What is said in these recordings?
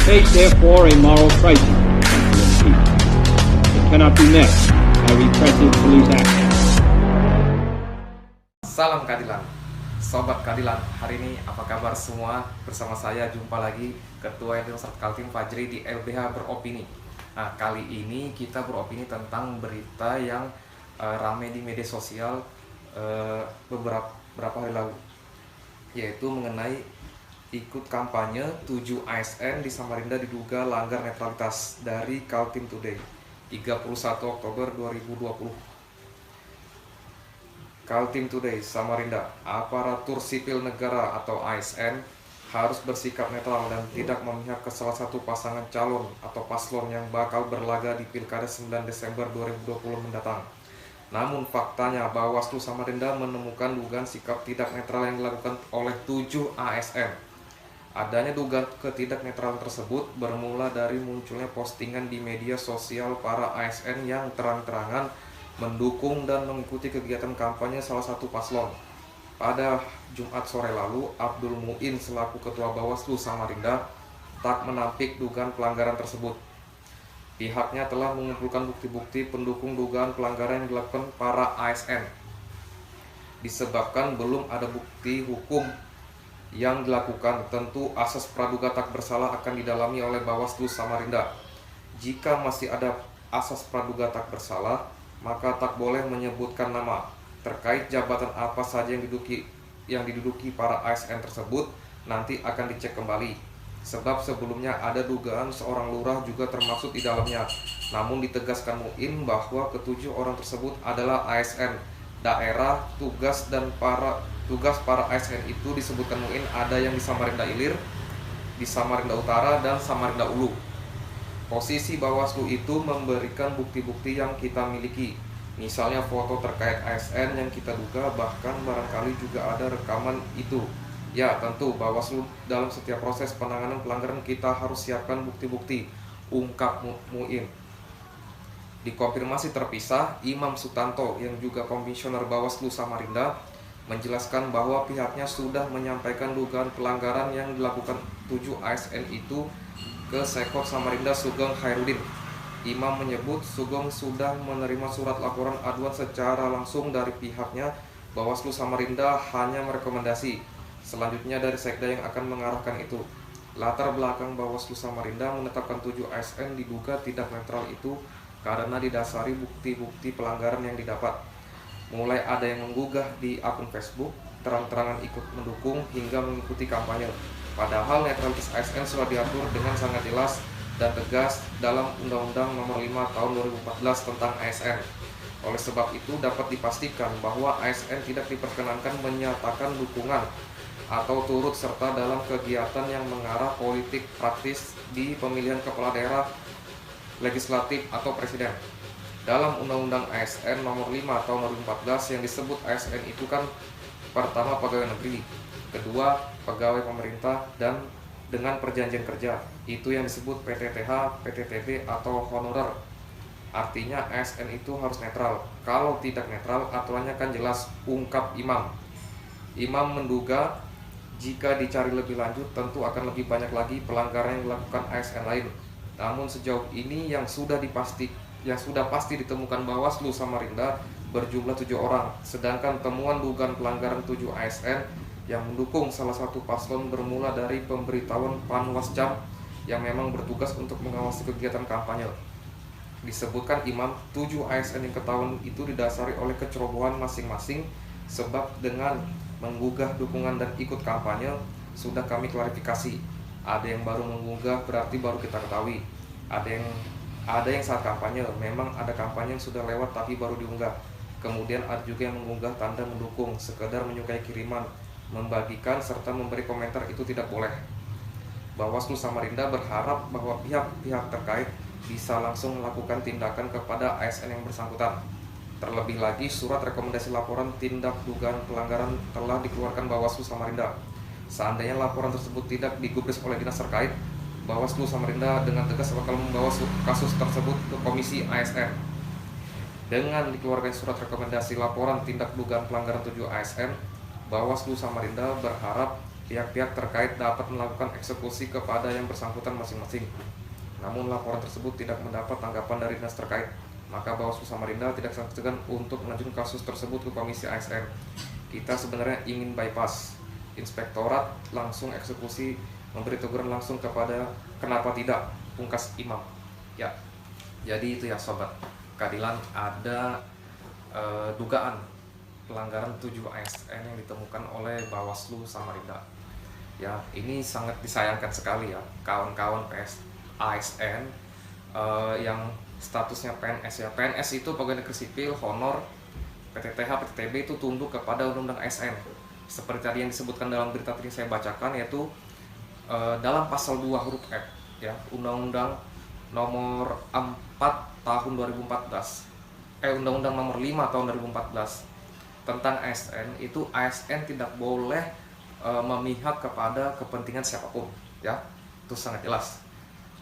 face therefore a moral crisis in people. It cannot be met by repressive police action. Salam keadilan, Sobat Keadilan. Hari ini apa kabar semua? Bersama saya jumpa lagi Ketua Universitas Kaltim Fajri di LBH Beropini. Nah, kali ini kita beropini tentang berita yang ramai di media sosial beberapa hari lalu, yaitu mengenai ikut kampanye 7 ASN di Samarinda diduga langgar netralitas dari Kaltim Today 31 Oktober 2020. Kaltim Today, Samarinda, aparatur sipil negara atau ASN harus bersikap netral dan tidak memihak ke salah satu pasangan calon atau paslon yang bakal berlaga di Pilkada 9 Desember 2020 mendatang. Namun faktanya Bawaslu Samarinda menemukan dugaan sikap tidak netral yang dilakukan oleh 7 ASN. Adanya dugaan ketidaknetralan tersebut bermula dari munculnya postingan di media sosial para ASN yang terang-terangan mendukung dan mengikuti kegiatan kampanye salah satu paslon. Pada Jumat sore lalu, Abdul Muin selaku Ketua Bawaslu Samarinda tak menampik dugaan pelanggaran tersebut. Pihaknya telah mengumpulkan bukti-bukti pendukung dugaan pelanggaran yang dilakukan para ASN. Disebabkan belum ada bukti hukum yang dilakukan, tentu asas praduga tak bersalah akan didalami oleh Bawaslu Samarinda. Jika masih ada asas praduga tak bersalah, maka tak boleh menyebutkan nama terkait jabatan apa saja yang diduduki para ASN tersebut nanti akan dicek kembali. Sebab sebelumnya ada dugaan seorang lurah juga termasuk di dalamnya. Namun ditegaskan Muin bahwa ketujuh orang tersebut adalah ASN daerah. Tugas para ASN itu disebutkan Muin ada yang di Samarinda Ilir, di Samarinda Utara, dan Samarinda Ulu. Posisi Bawaslu itu memberikan bukti-bukti yang kita miliki, misalnya foto terkait ASN yang kita duga, bahkan barangkali juga ada rekaman itu. Ya, tentu Bawaslu dalam setiap proses penanganan pelanggaran kita harus siapkan bukti-bukti, ungkap Muin. Dikonfirmasi terpisah, Imam Sutanto yang juga Komisioner Bawaslu Samarinda menjelaskan bahwa pihaknya sudah menyampaikan dugaan pelanggaran yang dilakukan 7 ASN itu ke Sekot Samarinda Sugeng Hairudin. Imam menyebut Sugeng sudah menerima surat laporan aduan secara langsung dari pihaknya. Bawaslu Samarinda hanya merekomendasi. Selanjutnya dari Sekda yang akan mengarahkan itu. Latar belakang Bawaslu Samarinda menetapkan 7 ASN diduga tidak netral itu karena didasari bukti-bukti pelanggaran yang didapat. Mulai ada yang menggugah di akun Facebook, terang-terangan ikut mendukung hingga mengikuti kampanye. Padahal netralitas ASN sudah diatur dengan sangat jelas dan tegas dalam Undang-Undang Nomor 5 Tahun 2014 tentang ASN. Oleh sebab itu dapat dipastikan bahwa ASN tidak diperkenankan menyatakan dukungan atau turut serta dalam kegiatan yang mengarah politik praktis di pemilihan kepala daerah, legislatif, atau presiden. Dalam Undang-Undang ASN Nomor 5 Tahun 2014 yang disebut ASN itu kan pertama pegawai negeri, kedua pegawai pemerintah, dan dengan perjanjian kerja. Itu yang disebut PTTH, PTTB, atau honorer. Artinya ASN itu harus netral. Kalau tidak netral, aturannya kan jelas, ungkap Imam. Imam menduga jika dicari lebih lanjut tentu akan lebih banyak lagi pelanggaran yang dilakukan ASN lain. Namun sejauh ini yang sudah pasti ditemukan Bawaslu Samarinda berjumlah 7 orang. Sedangkan temuan dugaan pelanggaran 7 ASN yang mendukung salah satu paslon bermula dari pemberitahuan Panwascam yang memang bertugas untuk mengawasi kegiatan kampanye. Disebutkan Imam, 7 ASN yang ketahuan itu didasari oleh kecerobohan masing-masing, sebab dengan menggugah dukungan dan ikut kampanye sudah kami klarifikasi. Ada yang baru menggugah berarti baru kita ketahui. Ada yang saat kampanye, memang ada kampanye yang sudah lewat tapi baru diunggah. Kemudian ada juga yang mengunggah tanda mendukung, sekedar menyukai kiriman, membagikan, serta memberi komentar itu tidak boleh. Bawaslu Samarinda berharap bahwa pihak-pihak terkait bisa langsung melakukan tindakan kepada ASN yang bersangkutan. Terlebih lagi, surat rekomendasi laporan tindak dugaan pelanggaran telah dikeluarkan Bawaslu Samarinda. Seandainya laporan tersebut tidak digubris oleh dinas terkait, Bawaslu Samarinda dengan tegas bakal membawa kasus tersebut ke Komisi ASN. Dengan dikeluarkan surat rekomendasi laporan tindak dugaan pelanggaran 7 ASN, Bawaslu Samarinda berharap pihak-pihak terkait dapat melakukan eksekusi kepada yang bersangkutan masing-masing. Namun laporan tersebut tidak mendapat tanggapan dari dinas terkait, maka Bawaslu Samarinda tidak segan untuk melanjutkan kasus tersebut ke Komisi ASN. Kita sebenarnya ingin bypass inspektorat, langsung eksekusi, memberi teguran langsung kepada kenapa tidak, pungkas Imam. Ya, jadi itu ya sobat keadilan, ada dugaan pelanggaran 7 ASN yang ditemukan oleh Bawaslu Samarinda. Ya, ini sangat disayangkan sekali ya kawan-kawan ASN yang statusnya PNS ya. PNS itu pegawai negeri sipil honor, PTTH, PTTB itu tunduk kepada Undang-Undang ASN. Seperti tadi yang disebutkan dalam berita tadi saya bacakan, yaitu dalam pasal 2 huruf F ya, Undang-Undang nomor 4 tahun 2014, Undang-Undang nomor 5 tahun 2014 tentang ASN, itu ASN tidak boleh memihak kepada kepentingan siapapun ya, itu sangat jelas.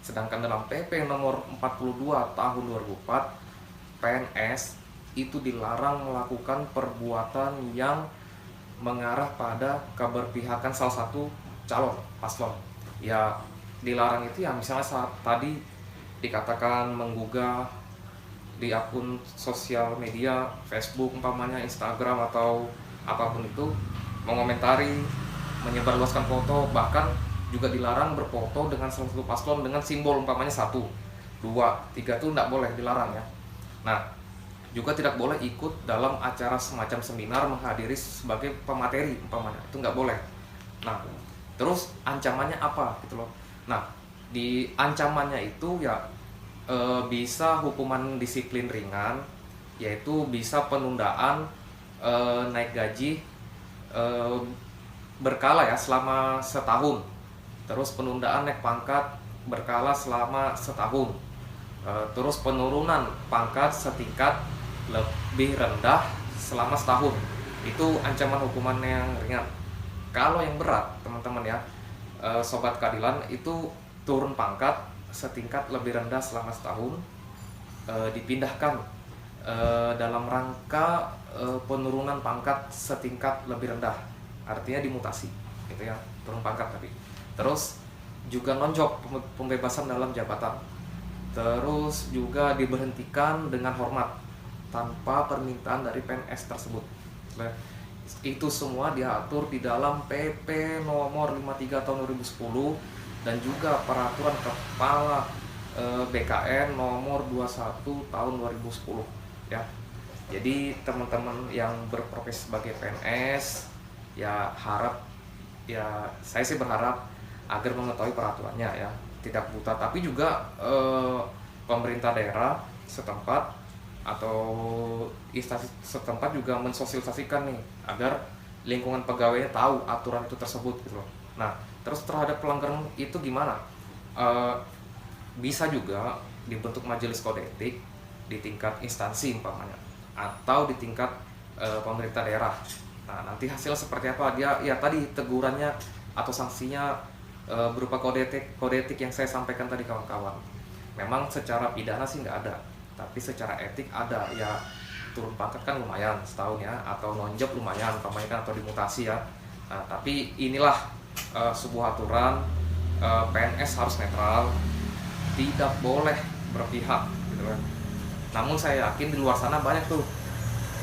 Sedangkan dalam PP nomor 42 tahun 2004, PNS itu dilarang melakukan perbuatan yang mengarah pada keberpihakan salah satu calon paslon. Ya, dilarang itu ya misalnya saat tadi dikatakan menggugah di akun sosial media, Facebook umpamanya, Instagram atau apapun itu, mengomentari, menyebarluaskan foto, bahkan juga dilarang berfoto dengan salah satu paslon dengan simbol umpamanya 1, 2, 3 itu tidak boleh, dilarang ya. Nah, juga tidak boleh ikut dalam acara semacam seminar, menghadiri sebagai pemateri umpamanya, itu nggak boleh. Nah, terus ancamannya apa gitu loh. Nah, di ancamannya itu ya bisa hukuman disiplin ringan, yaitu bisa penundaan naik gaji berkala ya selama setahun, terus penundaan naik pangkat berkala selama setahun, terus penurunan pangkat setingkat lebih rendah selama setahun. Itu ancaman hukuman yang ringan. Kalau yang berat teman-teman ya, sobat keadilan, itu turun pangkat setingkat lebih rendah selama setahun, dipindahkan dalam rangka penurunan pangkat setingkat lebih rendah, artinya dimutasi gitu ya, turun pangkat tapi. Terus juga non-job, pembebasan dalam jabatan. Terus juga diberhentikan dengan hormat tanpa permintaan dari PNS tersebut. Nah, itu semua diatur di dalam PP nomor 53 tahun 2010 dan juga peraturan kepala BKN nomor 21 tahun 2010 ya. Jadi teman-teman yang berprofesi sebagai PNS ya saya sih berharap agar mengetahui peraturannya ya, tidak buta, tapi juga pemerintah daerah setempat atau instansi setempat juga mensosialisasikan nih agar lingkungan pegawainya tahu aturan itu tersebut gitu loh. Nah, terus terhadap pelanggaran itu gimana? Bisa juga dibentuk majelis kode etik di tingkat instansi umpamanya, atau di tingkat pemerintah daerah. Nah, nanti hasilnya seperti apa? Dia ya tadi tegurannya atau sanksinya berupa kode etik yang saya sampaikan tadi kawan-kawan. Memang secara pidana sih nggak ada, tapi secara etik ada ya. Turun pangkat kan lumayan setahun ya, atau non-job lumayan umpamanya kan, atau dimutasi ya. Nah, tapi inilah sebuah aturan, PNS harus netral, tidak boleh berpihak gitu kan. Namun saya yakin di luar sana banyak tuh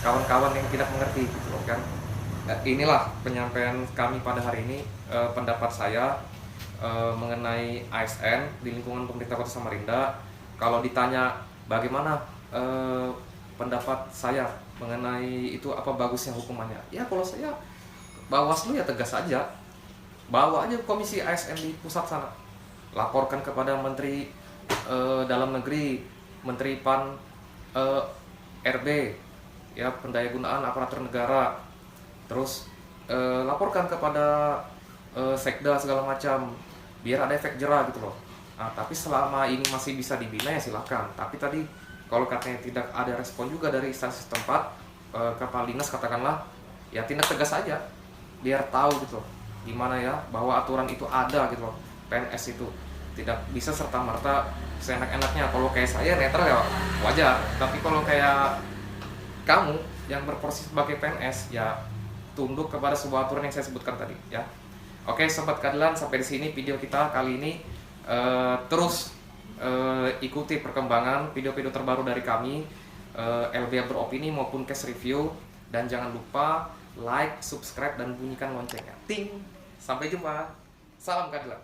kawan-kawan yang tidak mengerti gitu loh kan. Inilah penyampaian kami pada hari ini, pendapat saya mengenai ASN di lingkungan pemerintah Kota Samarinda. Kalau ditanya bagaimana pendapat saya mengenai itu, apa bagusnya hukumannya, ya kalau saya Bawaslu ya tegas saja, bawa aja Komisi ASN di pusat sana, laporkan kepada Menteri Dalam Negeri, Menteri PAN, RB ya, Pendayagunaan Aparatur Negara, terus laporkan kepada Sekda segala macam, biar ada efek jera gitu loh. Nah, tapi selama ini masih bisa dibina ya silakan. Tapi tadi kalau katanya tidak ada respon juga dari instansi setempat, Kepala Dinas katakanlah, ya tindak tegas saja, biar tahu gitu loh gimana ya, bahwa aturan itu ada gitu loh. PNS itu tidak bisa serta-merta seenak-enaknya. Kalau kayak saya netral ya wajar, tapi kalau kayak kamu yang berproses sebagai PNS ya tunduk kepada sebuah aturan yang saya sebutkan tadi ya. Oke, Sobat Keadilan, sampai di sini video kita kali ini. Terus ikuti perkembangan video-video terbaru dari kami, LBH Beropini maupun Case Review. Dan jangan lupa like, subscribe, dan bunyikan loncengnya. Ting! Sampai jumpa. Salam keadilan.